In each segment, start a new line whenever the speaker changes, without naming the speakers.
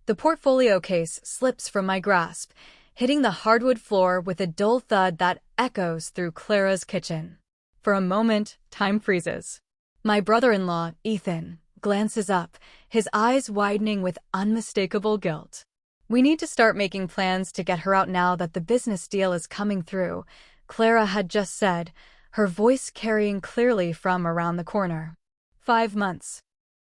The portfolio case slips from my grasp, hitting the hardwood floor with a dull thud that echoes through Clara's kitchen. For a moment, time freezes. My brother-in-law, Ethan, glances up, his eyes widening with unmistakable guilt. "We need to start making plans to get her out now that the business deal is coming through," Clara had just said, her voice carrying clearly from around the corner. 5 months.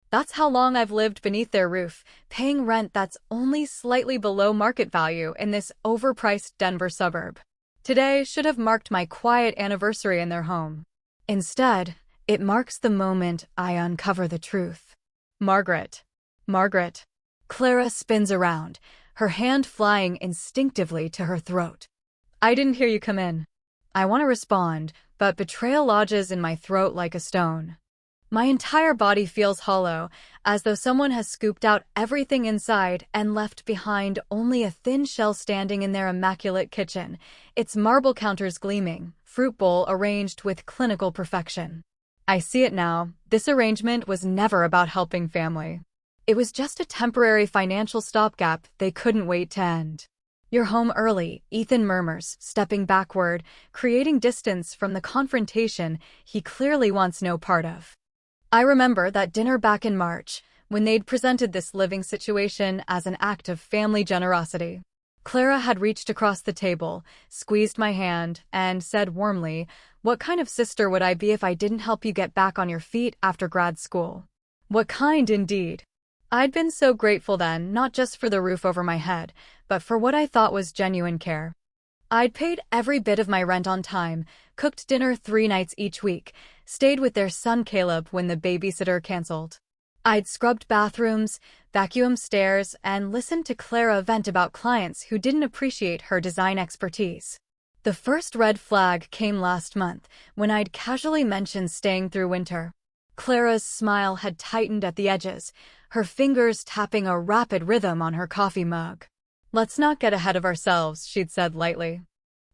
That's how long I've lived beneath their roof, paying rent that's only slightly below market value in this overpriced Denver suburb. Today should have marked my quiet anniversary in their home. Instead, it marks the moment I uncover the truth. Margaret. Margaret. Clara spins around, her hand flying instinctively to her throat. I didn't hear you come in. I want to respond, but betrayal lodges in my throat like a stone. My entire body feels hollow, as though someone has scooped out everything inside and left behind only a thin shell standing in their immaculate kitchen, its marble counters gleaming, fruit bowl arranged with clinical perfection. I see it now. This arrangement was never about helping family. It was just a temporary financial stopgap they couldn't wait to end. "You're home early," Ethan murmurs, stepping backward, creating distance from the confrontation he clearly wants no part of. I remember that dinner back in March, when they'd presented this living situation as an act of family generosity. Clara had reached across the table, squeezed my hand, and said warmly, "What kind of sister would I be if I didn't help you get back on your feet after grad school?" What kind, indeed. I'd been so grateful then, not just for the roof over my head, but for what I thought was genuine care. I'd paid every bit of my rent on time, cooked dinner 3 nights each week, stayed with their son Caleb when the babysitter canceled. I'd scrubbed bathrooms, vacuumed stairs, and listened to Clara vent about clients who didn't appreciate her design expertise. The first red flag came last month, when I'd casually mentioned staying through winter. Clara's smile had tightened at the edges, her fingers tapping a rapid rhythm on her coffee mug. "Let's not get ahead of ourselves," she'd said lightly.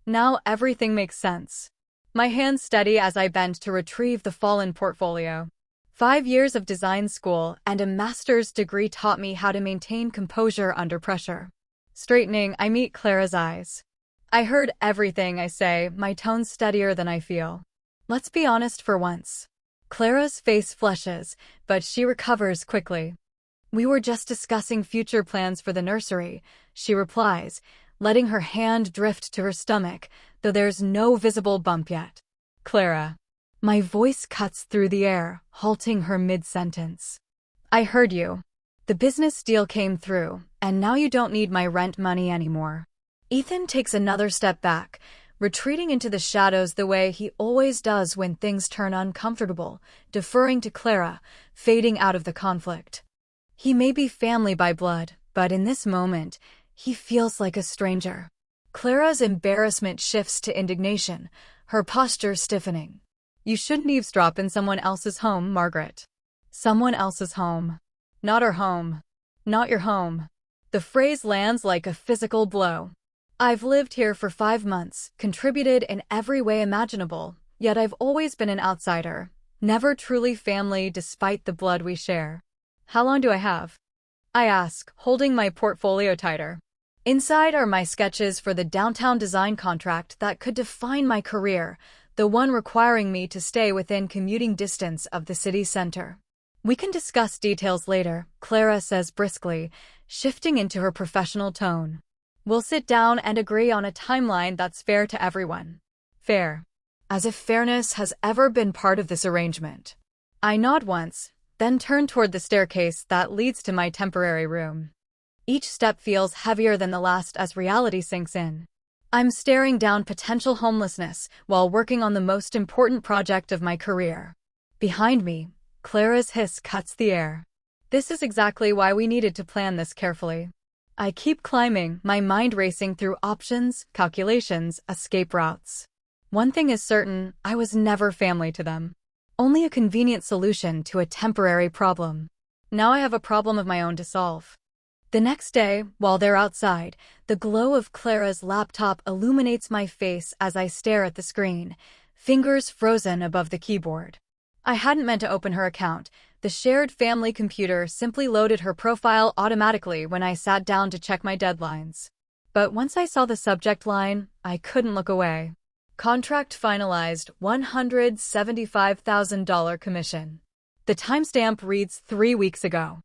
Now everything makes sense. My hands steady as I bend to retrieve the fallen portfolio. 5 years of design school and a master's degree taught me how to maintain composure under pressure. Straightening, I meet Clara's eyes. I heard everything I say, my tone steadier than I feel. "Let's be honest for once." Clara's face flushes, but she recovers quickly. "We were just discussing future plans for the nursery," she replies, letting her hand drift to her stomach, though there's no visible bump yet. "Clara." My voice cuts through the air, halting her mid-sentence. "I heard you. The business deal came through, and now you don't need my rent money anymore." Ethan takes another step back, retreating into the shadows the way he always does when things turn uncomfortable, deferring to Clara, fading out of the conflict. He may be family by blood, but in this moment, he feels like a stranger. Clara's embarrassment shifts to indignation, her posture stiffening. "You shouldn't eavesdrop in someone else's home, Margaret." Someone else's home. Not our home. Not your home. The phrase lands like a physical blow. I've lived here for 5 months, contributed in every way imaginable, yet I've always been an outsider, never truly family despite the blood we share. "How long do I have?" I ask, holding my portfolio tighter. Inside are my sketches for the downtown design contract that could define my career, the one requiring me to stay within commuting distance of the city center. "We can discuss details later," Clara says briskly, shifting into her professional tone. "We'll sit down and agree on a timeline that's fair to everyone." Fair. As if fairness has ever been part of this arrangement. I nod once, then turn toward the staircase that leads to my temporary room. Each step feels heavier than the last as reality sinks in. I'm staring down potential homelessness while working on the most important project of my career. Behind me, Clara's hiss cuts the air. This is exactly why we needed to plan this carefully. I keep climbing, my mind racing through options, calculations, escape routes. One thing is certain, I was never family to them. Only a convenient solution to a temporary problem. Now I have a problem of my own to solve. The next day, while they're outside, the glow of Clara's laptop illuminates my face as I stare at the screen, fingers frozen above the keyboard. I hadn't meant to open her account, The shared family computer simply loaded her profile automatically when I sat down to check my deadlines. But once I saw the subject line, I couldn't look away. Contract finalized, $175,000 commission. The timestamp reads 3 weeks ago.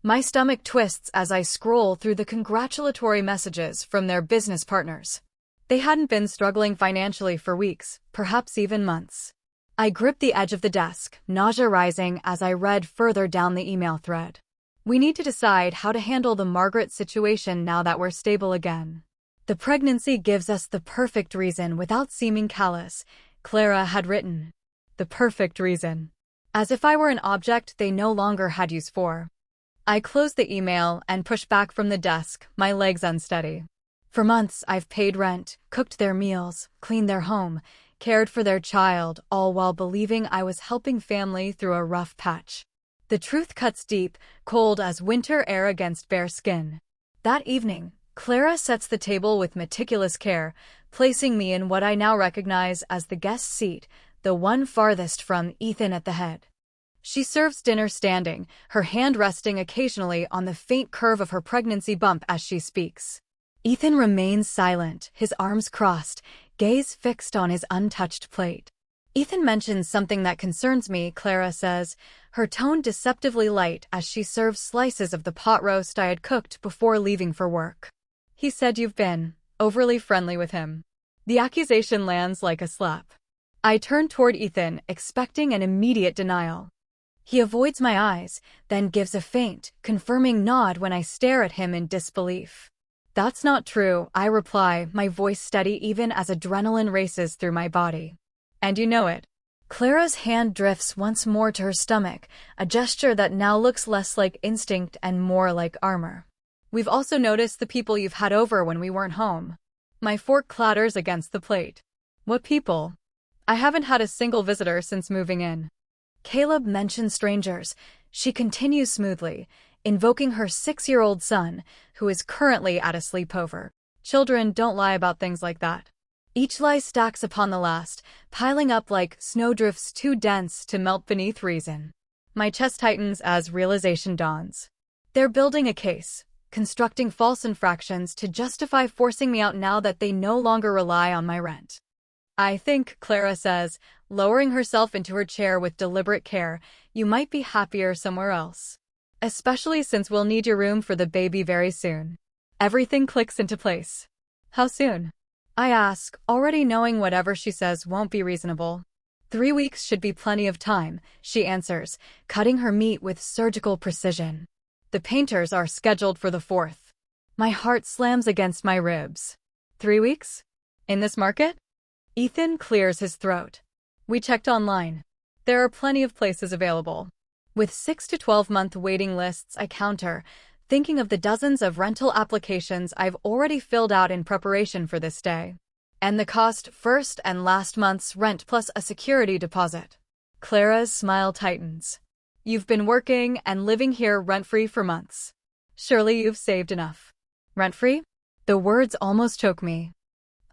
My stomach twists as I scroll through the congratulatory messages from their business partners. They hadn't been struggling financially for weeks, perhaps even months. I gripped the edge of the desk, nausea rising as I read further down the email thread. We need to decide how to handle the Margaret situation now that we're stable again. The pregnancy gives us the perfect reason without seeming callous, Clara had written. The perfect reason. As if I were an object they no longer had use for. I closed the email and pushed back from the desk, my legs unsteady. For months, I've paid rent, cooked their meals, cleaned their home, cared for their child, all while believing I was helping family through a rough patch. The truth cuts deep, cold as winter air against bare skin. That evening, Clara sets the table with meticulous care, placing me in what I now recognize as the guest seat, the one farthest from Ethan at the head. She serves dinner standing, her hand resting occasionally on the faint curve of her pregnancy bump as she speaks. Ethan remains silent, his arms crossed, gaze fixed on his untouched plate. Ethan mentions something that concerns me, Clara says, her tone deceptively light as she serves slices of the pot roast I had cooked before leaving for work. He said you've been overly friendly with him. The accusation lands like a slap. I turn toward Ethan, expecting an immediate denial. He avoids my eyes, then gives a faint, confirming nod when I stare at him in disbelief. That's not true, I reply, my voice steady even as adrenaline races through my body. And you know it. Clara's hand drifts once more to her stomach, a gesture that now looks less like instinct and more like armor. We've also noticed the people you've had over when we weren't home. My fork clatters against the plate. What people? I haven't had a single visitor since moving in. Caleb mentions strangers. She continues smoothly, invoking her 6-year-old son, who is currently at a sleepover. Children don't lie about things like that. Each lie stacks upon the last, piling up like snowdrifts too dense to melt beneath reason. My chest tightens as realization dawns. They're building a case, constructing false infractions to justify forcing me out now that they no longer rely on my rent. I think, Clara says, lowering herself into her chair with deliberate care, you might be happier somewhere else. Especially since we'll need your room for the baby very soon. Everything clicks into place. How soon? I ask, already knowing whatever she says won't be reasonable. 3 weeks should be plenty of time, she answers, cutting her meat with surgical precision. The painters are scheduled for the 4th. My heart slams against my ribs. 3 weeks? In this market? Ethan clears his throat. We checked online. There are plenty of places available. With 6 to 12-month waiting lists, I counter, thinking of the dozens of rental applications I've already filled out in preparation for this day. And the cost first and last month's rent plus a security deposit. Clara's smile tightens. You've been working and living here rent-free for months. Surely you've saved enough. Rent-free? The words almost choke me.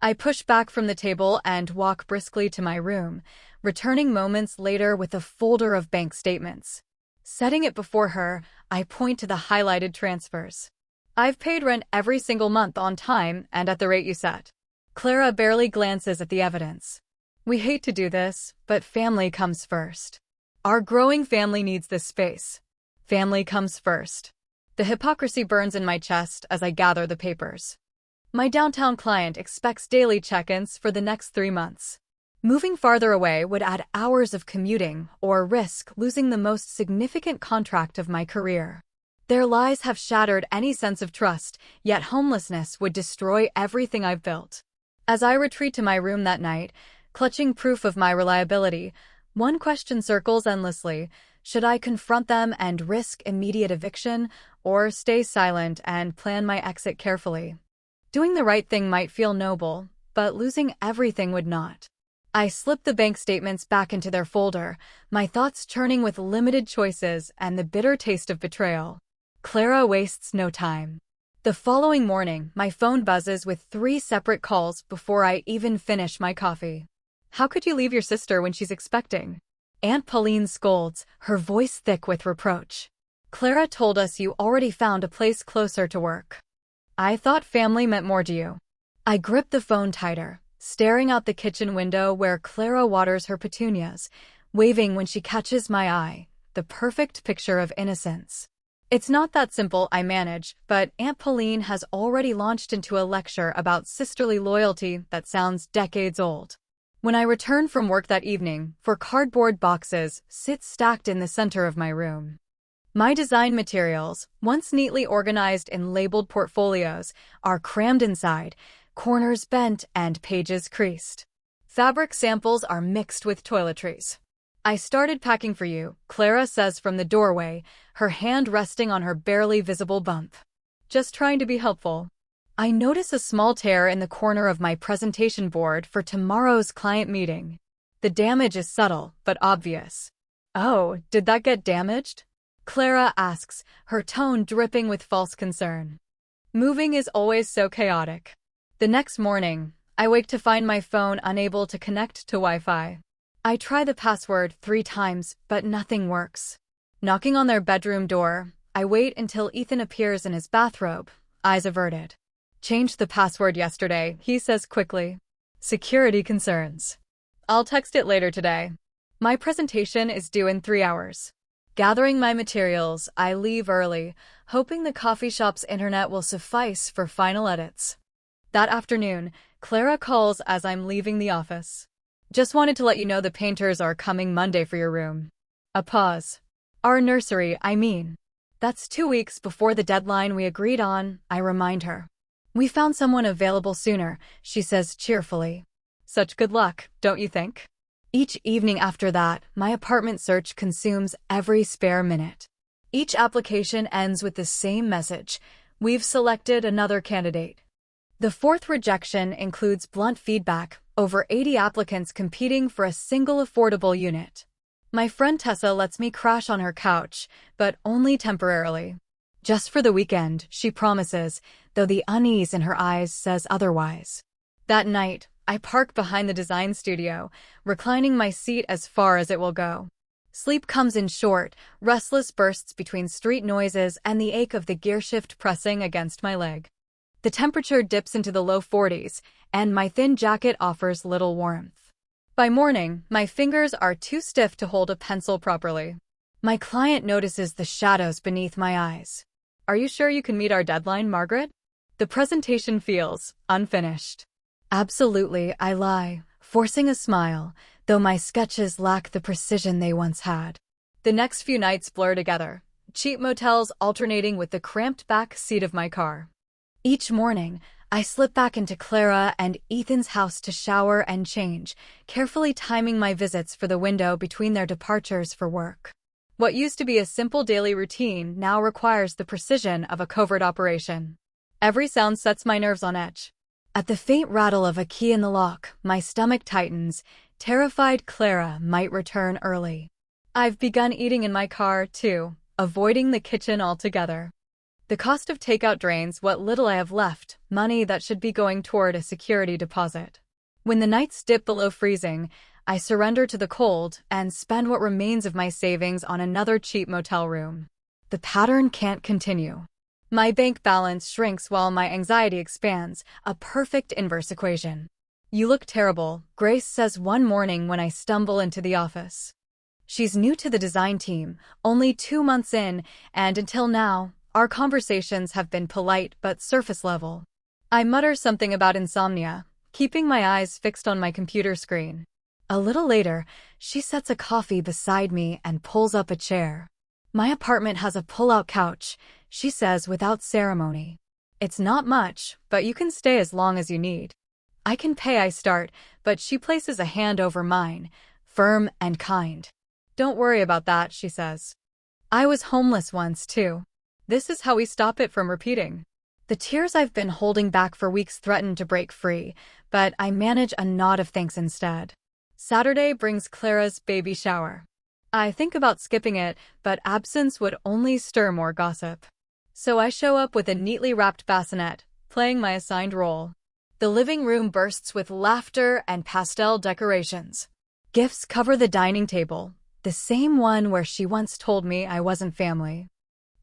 I push back from the table and walk briskly to my room, returning moments later with a folder of bank statements. Setting it before her, I point to the highlighted transfers. I've paid rent every single month on time and at the rate you set. Clara barely glances at the evidence. We hate to do this, but family comes first. Our growing family needs this space. Family comes first. The hypocrisy burns in my chest as I gather the papers. My downtown client expects daily check-ins for the next 3 months. Moving farther away would add hours of commuting or risk losing the most significant contract of my career. Their lies have shattered any sense of trust, yet homelessness would destroy everything I've built. As I retreat to my room that night, clutching proof of my reliability, one question circles endlessly. Should I confront them and risk immediate eviction, or stay silent and plan my exit carefully? Doing the right thing might feel noble, but losing everything would not. I slip the bank statements back into their folder, my thoughts churning with limited choices and the bitter taste of betrayal. Clara wastes no time. The following morning, my phone buzzes with 3 separate calls before I even finish my coffee. How could you leave your sister when she's expecting? Aunt Pauline scolds, her voice thick with reproach. Clara told us you already found a place closer to work. I thought family meant more to you. I grip the phone tighter, staring out the kitchen window where Clara waters her petunias, waving when she catches my eye, the perfect picture of innocence. It's not that simple, I manage, but Aunt Pauline has already launched into a lecture about sisterly loyalty that sounds decades old. When I return from work that evening, four cardboard boxes sit stacked in the center of my room. My design materials, once neatly organized in labeled portfolios, are crammed inside, corners bent and pages creased. Fabric samples are mixed with toiletries. I started packing for you, Clara says from the doorway, her hand resting on her barely visible bump. Just trying to be helpful. I notice a small tear in the corner of my presentation board for tomorrow's client meeting. The damage is subtle, but obvious. Oh, did that get damaged? Clara asks, her tone dripping with false concern. Moving is always so chaotic. The next morning, I wake to find my phone unable to connect to Wi-Fi. I try the password 3 times, but nothing works. Knocking on their bedroom door, I wait until Ethan appears in his bathrobe, eyes averted. Changed the password yesterday, he says quickly. Security concerns. I'll text it later today. My presentation is due in 3 hours. Gathering my materials, I leave early, hoping the coffee shop's internet will suffice for final edits. That afternoon, Clara calls as I'm leaving the office. Just wanted to let you know the painters are coming Monday for your room. A pause. Our nursery, I mean. That's 2 weeks before the deadline we agreed on, I remind her. We found someone available sooner, she says cheerfully. Such good luck, don't you think? Each evening after that, my apartment search consumes every spare minute. Each application ends with the same message: we've selected another candidate. The 4th rejection includes blunt feedback, over 80 applicants competing for a single affordable unit. My friend Tessa lets me crash on her couch, but only temporarily. Just for the weekend, she promises, though the unease in her eyes says otherwise. That night, I park behind the design studio, reclining my seat as far as it will go. Sleep comes in short, restless bursts between street noises and the ache of the gearshift pressing against my leg. The temperature dips into the low 40s, and my thin jacket offers little warmth. By morning, my fingers are too stiff to hold a pencil properly. My client notices the shadows beneath my eyes. Are you sure you can meet our deadline, Margaret? The presentation feels unfinished. Absolutely, I lie, forcing a smile, though my sketches lack the precision they once had. The next few nights blur together, cheap motels alternating with the cramped back seat of my car. Each morning, I slip back into Clara and Ethan's house to shower and change, carefully timing my visits for the window between their departures for work. What used to be a simple daily routine now requires the precision of a covert operation. Every sound sets my nerves on edge. At the faint rattle of a key in the lock, my stomach tightens, terrified Clara might return early. I've begun eating in my car, too, avoiding the kitchen altogether. The cost of takeout drains what little I have left, money that should be going toward a security deposit. When the nights dip below freezing, I surrender to the cold and spend what remains of my savings on another cheap motel room. The pattern can't continue. My bank balance shrinks while my anxiety expands, a perfect inverse equation. You look terrible, Grace says one morning when I stumble into the office. She's new to the design team, only 2 months in, and until now, our conversations have been polite but surface level. I mutter something about insomnia, keeping my eyes fixed on my computer screen. A little later, she sets a coffee beside me and pulls up a chair. My apartment has a pull-out couch, she says without ceremony. It's not much, but you can stay as long as you need. I can pay, I start, but she places a hand over mine, firm and kind. Don't worry about that, she says. I was homeless once, too. This is how we stop it from repeating. The tears I've been holding back for weeks threaten to break free, but I manage a nod of thanks instead. Saturday brings Clara's baby shower. I think about skipping it, but absence would only stir more gossip. So I show up with a neatly wrapped bassinet, playing my assigned role. The living room bursts with laughter and pastel decorations. Gifts cover the dining table, the same one where she once told me I wasn't family.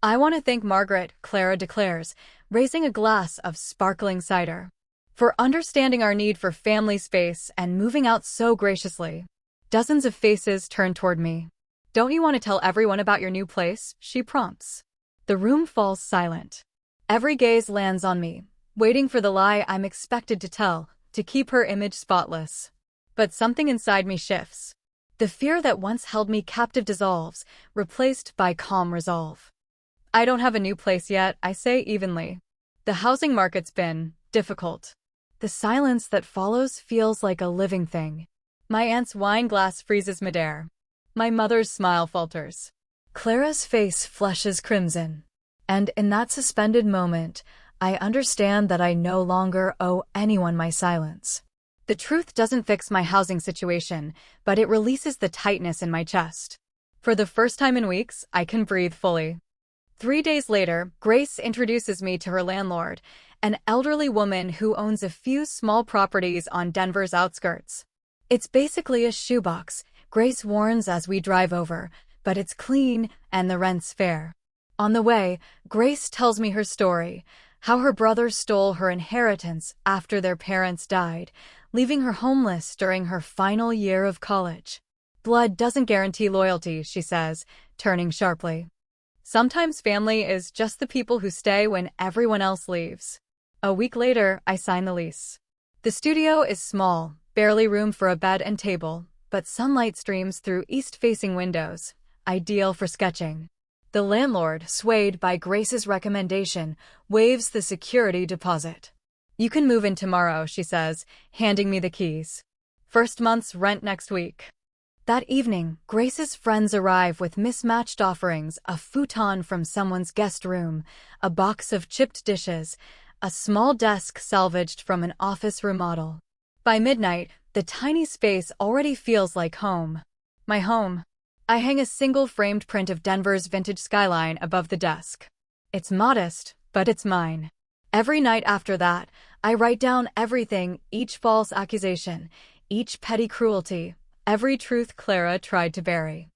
I want to thank Margaret, Clara declares, raising a glass of sparkling cider, for understanding our need for family space and moving out so graciously. Dozens of faces turn toward me. Don't you want to tell everyone about your new place? She prompts. The room falls silent. Every gaze lands on me, waiting for the lie I'm expected to tell, to keep her image spotless. But something inside me shifts. The fear that once held me captive dissolves, replaced by calm resolve. I don't have a new place yet, I say evenly. The housing market's been difficult. The silence that follows feels like a living thing. My aunt's wine glass freezes midair. My mother's smile falters. Clara's face flushes crimson. And in that suspended moment, I understand that I no longer owe anyone my silence. The truth doesn't fix my housing situation, but it releases the tightness in my chest. For the first time in weeks, I can breathe fully. 3 days later, Grace introduces me to her landlord, an elderly woman who owns a few small properties on Denver's outskirts. It's basically a shoebox, Grace warns as we drive over, but it's clean and the rent's fair. On the way, Grace tells me her story, how her brother stole her inheritance after their parents died, leaving her homeless during her final year of college. Blood doesn't guarantee loyalty, she says, turning sharply. Sometimes family is just the people who stay when everyone else leaves. A week later, I sign the lease. The studio is small, barely room for a bed and table, but sunlight streams through east-facing windows, ideal for sketching. The landlord, swayed by Grace's recommendation, waives the security deposit. You can move in tomorrow, she says, handing me the keys. First month's rent next week. That evening, Grace's friends arrive with mismatched offerings, a futon from someone's guest room, a box of chipped dishes, a small desk salvaged from an office remodel. By midnight, the tiny space already feels like home. My home. I hang a single framed print of Denver's vintage skyline above the desk. It's modest, but it's mine. Every night after that, I write down everything, each false accusation, each petty cruelty, every truth Clara tried to bury.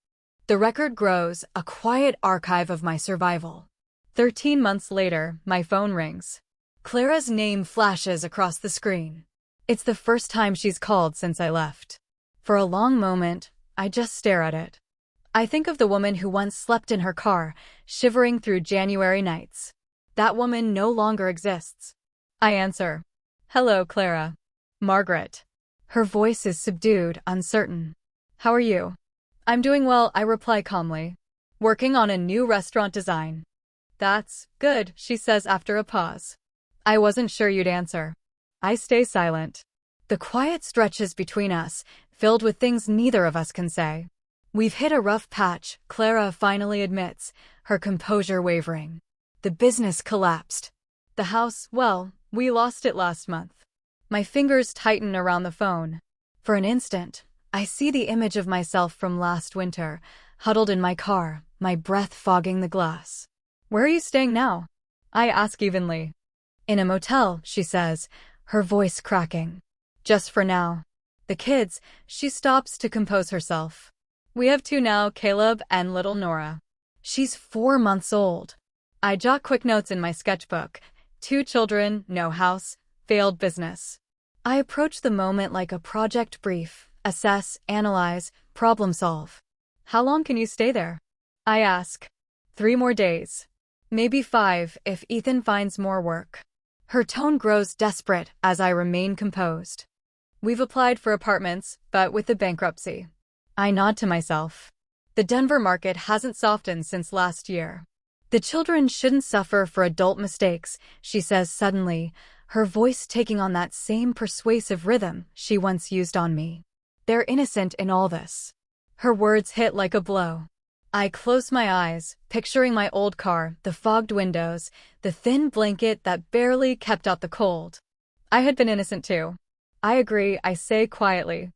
The record grows, a quiet archive of my survival. 13 months later, my phone rings. Clara's name flashes across the screen. It's the first time she's called since I left. For a long moment, I just stare at it. I think of the woman who once slept in her car, shivering through January nights. That woman no longer exists. I answer. Hello, Clara. Margaret. Her voice is subdued, uncertain. How are you? I'm doing well, I reply calmly. Working on a new restaurant design. That's good, she says after a pause. I wasn't sure you'd answer. I stay silent. The quiet stretches between us, filled with things neither of us can say. We've hit a rough patch, Clara finally admits, her composure wavering. The business collapsed. The house, well, we lost it last month. My fingers tighten around the phone. For an instant, I see the image of myself from last winter, huddled in my car, my breath fogging the glass. Where are you staying now? I ask evenly. In a motel, she says, her voice cracking. Just for now. The kids, she stops to compose herself. We have 2 now, Caleb and little Nora. She's 4 months old. I jot quick notes in my sketchbook. 2 children, no house, failed business. I approach the moment like a project brief, assess, analyze, problem solve. How long can you stay there? I ask. 3 more days. Maybe 5 if Ethan finds more work. Her tone grows desperate as I remain composed. We've applied for apartments, but with the bankruptcy. I nod to myself. The Denver market hasn't softened since last year. The children shouldn't suffer for adult mistakes, she says suddenly, her voice taking on that same persuasive rhythm she once used on me. They're innocent in all this. Her words hit like a blow. I close my eyes, picturing my old car, the fogged windows, the thin blanket that barely kept out the cold. I had been innocent too. I agree, I say quietly.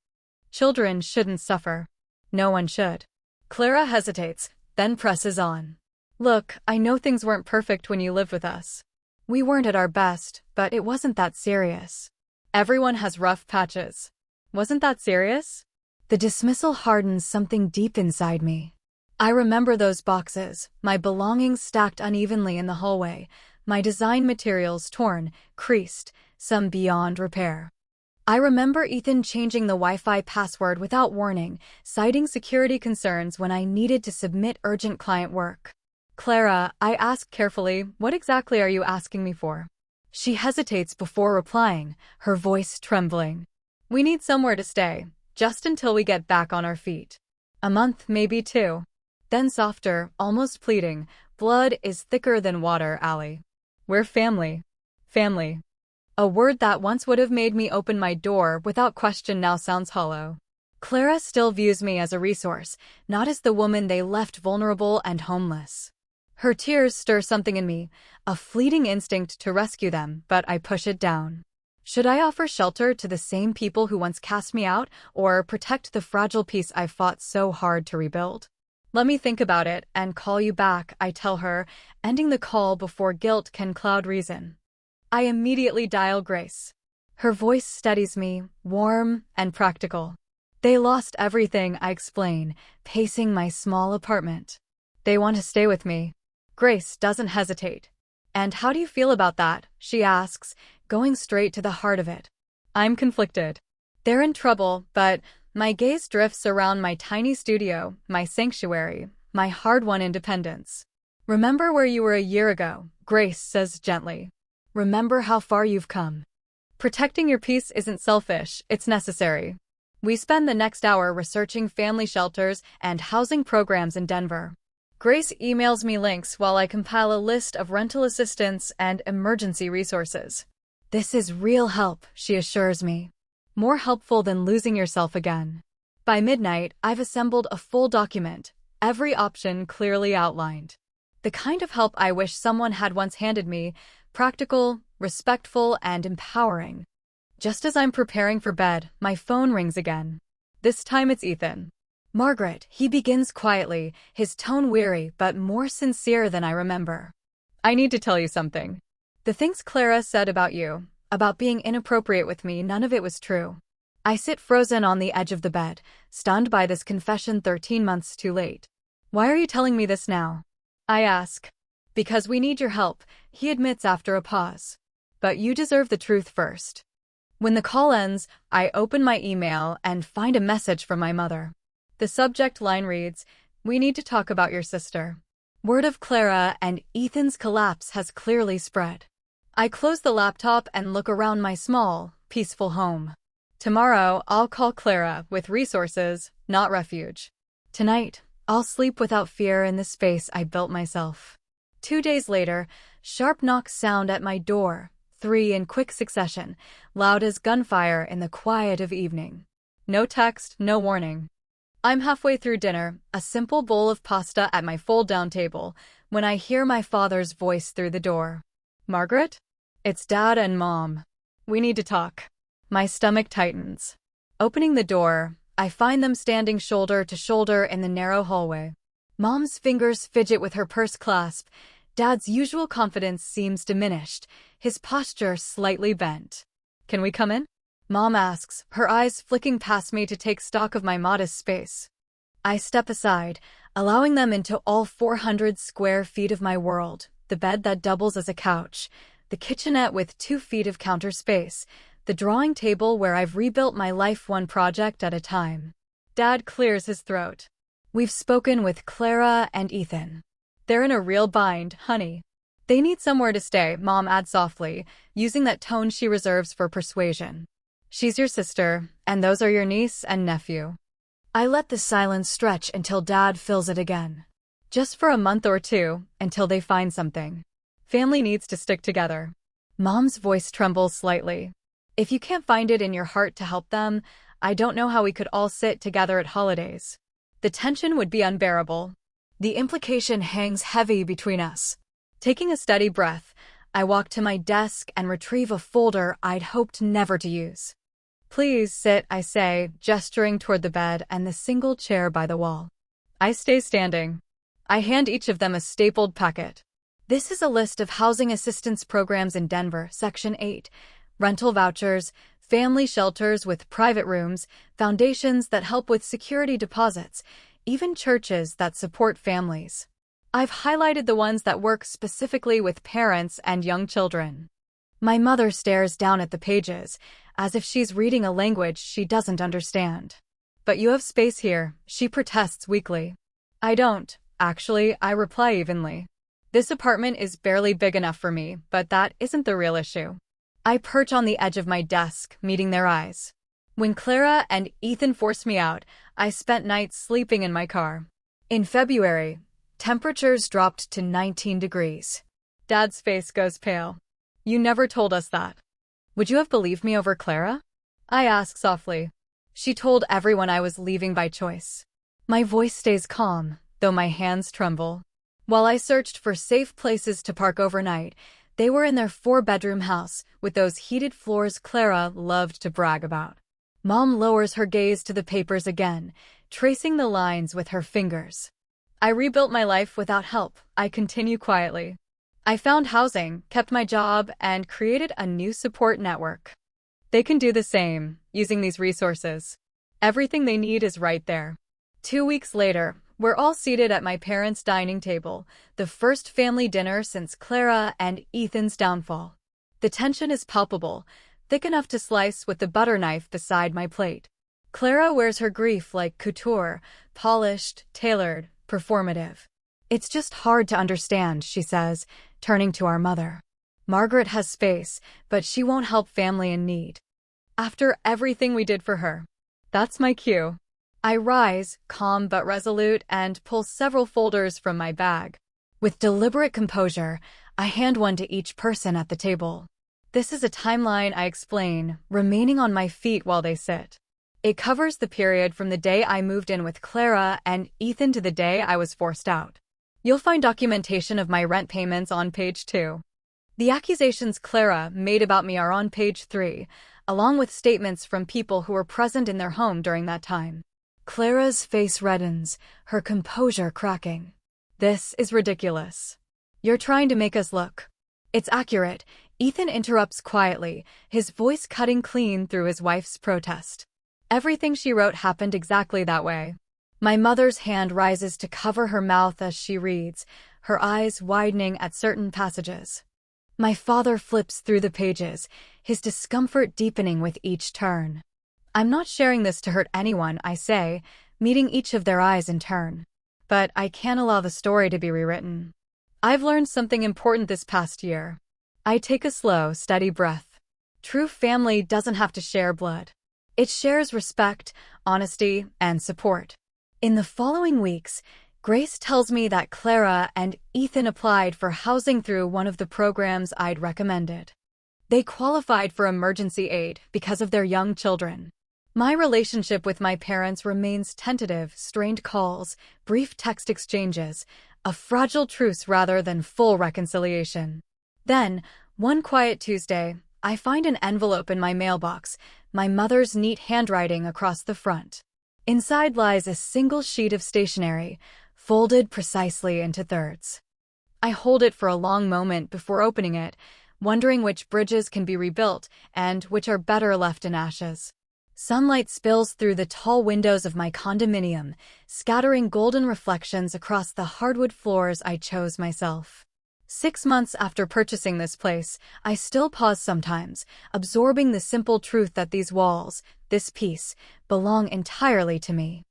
Children shouldn't suffer. No one should. Clara hesitates, then presses on. Look, I know things weren't perfect when you lived with us. We weren't at our best, but it wasn't that serious. Everyone has rough patches. Wasn't that serious? The dismissal hardens something deep inside me. I remember those boxes, my belongings stacked unevenly in the hallway, my design materials torn, creased, some beyond repair. I remember Ethan changing the Wi-Fi password without warning, citing security concerns when I needed to submit urgent client work. "Clara," I ask carefully, "what exactly are you asking me for?" She hesitates before replying, her voice trembling. "We need somewhere to stay, just until we get back on our feet. A month, maybe 2. Then softer, almost pleading, "Blood is thicker than water, Allie. We're family." Family. A word that once would have made me open my door without question now sounds hollow. Clara still views me as a resource, not as the woman they left vulnerable and homeless. Her tears stir something in me, a fleeting instinct to rescue them, but I push it down. Should I offer shelter to the same people who once cast me out, or protect the fragile peace I've fought so hard to rebuild? "Let me think about it and call you back," I tell her, ending the call before guilt can cloud reason. I immediately dial Grace. Her voice steadies me, warm and practical. "They lost everything," I explain, pacing my small apartment. "They want to stay with me." Grace doesn't hesitate. "And how do you feel about that?" she asks, going straight to the heart of it. I'm conflicted. They're in trouble, but my gaze drifts around my tiny studio, my sanctuary, my hard-won independence. "Remember where you were a year ago," Grace says gently. "Remember how far you've come. Protecting your peace isn't selfish, it's necessary." We spend the next hour researching family shelters and housing programs in Denver. Grace emails me links while I compile a list of rental assistance and emergency resources. "This is real help," she assures me. "More helpful than losing yourself again." By midnight, I've assembled a full document, every option clearly outlined. The kind of help I wish someone had once handed me, practical, respectful, and empowering. Just as I'm preparing for bed, my phone rings again. This time it's Ethan. "Margaret," he begins quietly, his tone weary but more sincere than I remember. "I need to tell you something. The things Clara said about you, about being inappropriate with me, none of it was true." I sit frozen on the edge of the bed, stunned by this confession 13 months too late. "Why are you telling me this now?" I ask. "Because we need your help," he admits after a pause. "But you deserve the truth first." When the call ends, I open my email and find a message from my mother. The subject line reads, "We need to talk about your sister." Word of Clara and Ethan's collapse has clearly spread. I close the laptop and look around my small, peaceful home. Tomorrow, I'll call Clara with resources, not refuge. Tonight, I'll sleep without fear in the space I built myself. 2 days later, sharp knocks sound at my door, 3 in quick succession, loud as gunfire in the quiet of evening. No text, no warning. I'm halfway through dinner, a simple bowl of pasta at my fold-down table, when I hear my father's voice through the door. "Margaret? It's Dad and Mom. We need to talk." My stomach tightens. Opening the door, I find them standing shoulder to shoulder in the narrow hallway. Mom's fingers fidget with her purse clasp. Dad's usual confidence seems diminished, his posture slightly bent. "Can we come in?" Mom asks, her eyes flicking past me to take stock of my modest space. I step aside, allowing them into all 400 square feet of my world, the bed that doubles as a couch, the kitchenette with 2 feet of counter space, the drawing table where I've rebuilt my life one project at a time. Dad clears his throat. "We've spoken with Clara and Ethan. They're in a real bind, honey. They need somewhere to stay," Mom adds softly, using that tone she reserves for persuasion. "She's your sister, and those are your niece and nephew." I let the silence stretch until Dad fills it again. "Just for a month or 2, until they find something. Family needs to stick together." Mom's voice trembles slightly. "If you can't find it in your heart to help them, I don't know how we could all sit together at holidays. The tension would be unbearable. The implication hangs heavy between us." Taking a steady breath, I walk to my desk and retrieve a folder I'd hoped never to use. "Please sit," I say, gesturing toward the bed and the single chair by the wall. I stay standing. I hand each of them a stapled packet. "This is a list of housing assistance programs in Denver, Section 8. Rental vouchers, Family shelters with private rooms, foundations that help with security deposits, even churches that support families. I've highlighted the ones that work specifically with parents and young children. My mother stares down at the pages, as if she's reading a language she doesn't understand. "But you have space here," she protests weakly. "I don't, actually," I reply evenly. "This apartment is barely big enough for me, but that isn't the real issue." I perch on the edge of my desk, meeting their eyes. When Clara and Ethan forced me out, I spent nights sleeping in my car. In February, temperatures dropped to 19 degrees. Dad's face goes pale. "You never told us that." "Would you have believed me over Clara?" I ask softly. "She told everyone I was leaving by choice." My voice stays calm, though my hands tremble. While I searched for safe places to park overnight, they were in their 4-bedroom house with those heated floors Clara loved to brag about. Mom lowers her gaze to the papers again, tracing the lines with her fingers. "I rebuilt my life without help," I continue quietly. "I found housing, kept my job, and created a new support network." They can do the same, using these resources. Everything they need is right there. 2 weeks later, we're all seated at my parents' dining table, the first family dinner since Clara and Ethan's downfall. The tension is palpable, thick enough to slice with the butter knife beside my plate. Clara wears her grief like couture, polished, tailored, performative. "It's just hard to understand," she says, turning to our mother. "Margaret has space, but she won't help family in need. After everything we did for her." That's my cue. I rise, calm but resolute, and pull several folders from my bag. With deliberate composure, I hand one to each person at the table. "This is a timeline," I explain, remaining on my feet while they sit. "It covers the period from the day I moved in with Clara and Ethan to the day I was forced out. You'll find documentation of my rent payments on page 2. The accusations Clara made about me are on page 3, along with statements from people who were present in their home during that time." Clara's face reddens, her composure cracking. "This is ridiculous. You're trying to make us look." "It's accurate," Ethan interrupts quietly, his voice cutting clean through his wife's protest. "Everything she wrote happened exactly that way." My mother's hand rises to cover her mouth as she reads, her eyes widening at certain passages. My father flips through the pages, his discomfort deepening with each turn. "I'm not sharing this to hurt anyone," I say, meeting each of their eyes in turn. "But I can't allow the story to be rewritten. I've learned something important this past year." I take a slow, steady breath. True family doesn't have to share blood. It shares respect, honesty, and support. In the following weeks, Grace tells me that Clara and Ethan applied for housing through one of the programs I'd recommended. They qualified for emergency aid because of their young children. My relationship with my parents remains tentative, strained calls, brief text exchanges, a fragile truce rather than full reconciliation. Then, one quiet Tuesday, I find an envelope in my mailbox, my mother's neat handwriting across the front. Inside lies a single sheet of stationery, folded precisely into thirds. I hold it for a long moment before opening it, wondering which bridges can be rebuilt and which are better left in ashes. Sunlight spills through the tall windows of my condominium, scattering golden reflections across the hardwood floors I chose myself. 6 months after purchasing this place, I still pause sometimes, absorbing the simple truth that these walls, this piece, belong entirely to me.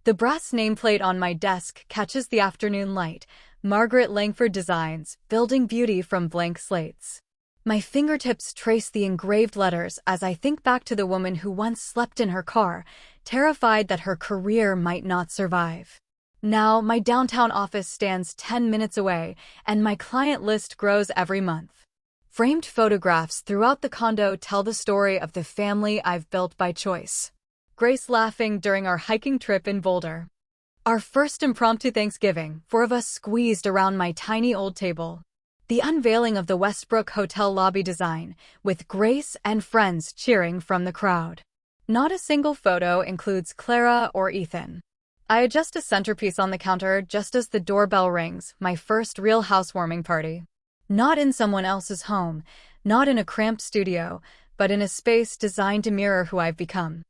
The brass nameplate on my desk catches the afternoon light, Margaret Langford Designs, building beauty from blank slates. My fingertips trace the engraved letters as I think back to the woman who once slept in her car, terrified that her career might not survive. Now, my downtown office stands 10 minutes away, and my client list grows every month. Framed photographs throughout the condo tell the story of the family I've built by choice. Grace laughing during our hiking trip in Boulder. Our first impromptu Thanksgiving, 4 of us squeezed around my tiny old table. The unveiling of the Westbrook Hotel lobby design, with Grace and friends cheering from the crowd. Not a single photo includes Clara or Ethan. I adjust a centerpiece on the counter just as the doorbell rings, my first real housewarming party. Not in someone else's home, not in a cramped studio, but in a space designed to mirror who I've become.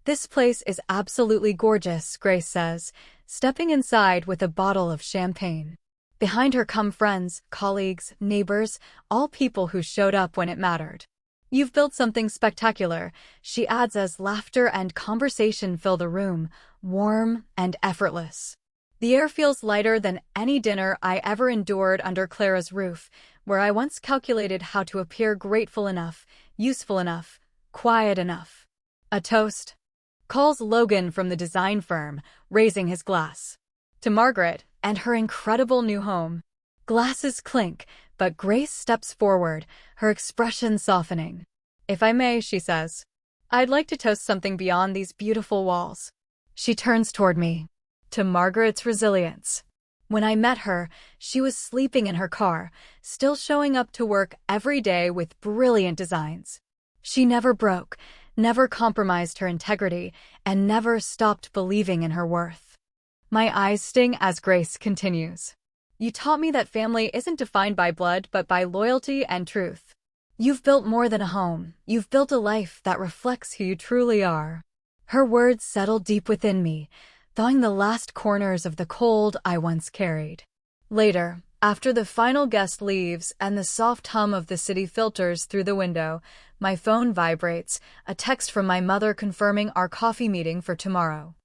This place is absolutely gorgeous, Grace says, stepping inside with a bottle of champagne. Behind her come friends, colleagues, neighbors, all people who showed up when it mattered. You've built something spectacular, she adds as laughter and conversation fill the room, warm and effortless. The air feels lighter than any dinner I ever endured under Clara's roof, where I once calculated how to appear grateful enough, useful enough, quiet enough. A toast, calls Logan from the design firm, raising his glass. To Margaret and her incredible new home. Glasses clink, but Grace steps forward, her expression softening. If I may, she says, I'd like to toast something beyond these beautiful walls. She turns toward me. To Margaret's resilience. When I met her, she was sleeping in her car, still showing up to work every day with brilliant designs. She never broke, never compromised her integrity, and never stopped believing in her worth. My eyes sting as Grace continues. You taught me that family isn't defined by blood but by loyalty and truth. You've built more than a home. You've built a life that reflects who you truly are. Her words settle deep within me, thawing the last corners of the cold I once carried. Later, after the final guest leaves and the soft hum of the city filters through the window, my phone vibrates, a text from my mother confirming our coffee meeting for tomorrow.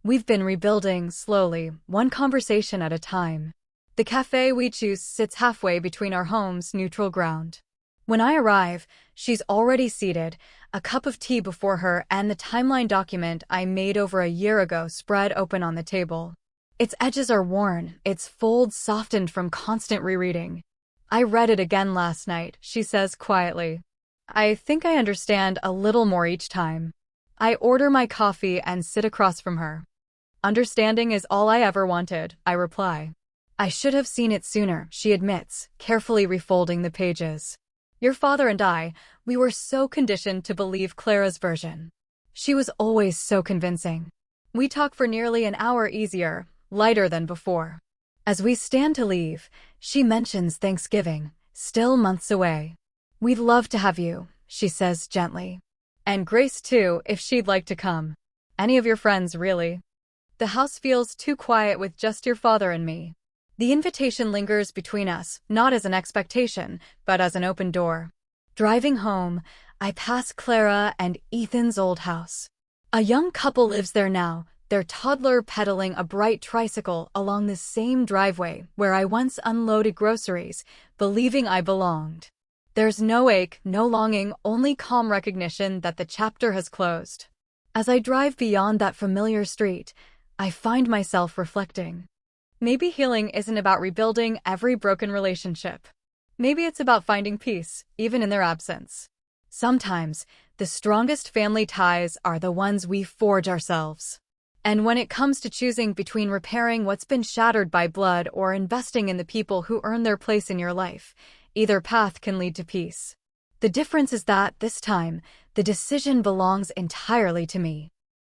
We've been rebuilding slowly, one conversation at a time. The cafe we choose sits halfway between our homes' neutral ground. When I arrive, she's already seated, a cup of tea before her and the timeline document I made over a year ago spread open on the table. Its edges are worn, its folds softened from constant rereading. I read it again last night, she says quietly. I think I understand a little more each time. I order my coffee and sit across from her. Understanding is all I ever wanted, I reply. I should have seen it sooner, she admits, carefully refolding the pages. Your father and I, we were so conditioned to believe Clara's version. She was always so convincing. We talk for nearly an hour easier, lighter than before. As we stand to leave, she mentions Thanksgiving, still months away. We'd love to have you, she says gently. And Grace too, if she'd like to come. Any of your friends, really. The house feels too quiet with just your father and me. The invitation lingers between us, not as an expectation, but as an open door. Driving home, I pass Clara and Ethan's old house. A young couple lives there now, their toddler pedaling a bright tricycle along the same driveway where I once unloaded groceries, believing I belonged. There's no ache, no longing, only calm recognition that the chapter has closed. As I drive beyond that familiar street, I find myself reflecting. Maybe healing isn't about rebuilding every broken relationship. Maybe it's about finding peace, even in their absence. Sometimes, the strongest family ties are the ones we forge ourselves. And when it comes to choosing between repairing what's been shattered by blood or investing in the people who earn their place in your life, either path can lead to peace. The difference is that, this time, the decision belongs entirely to me.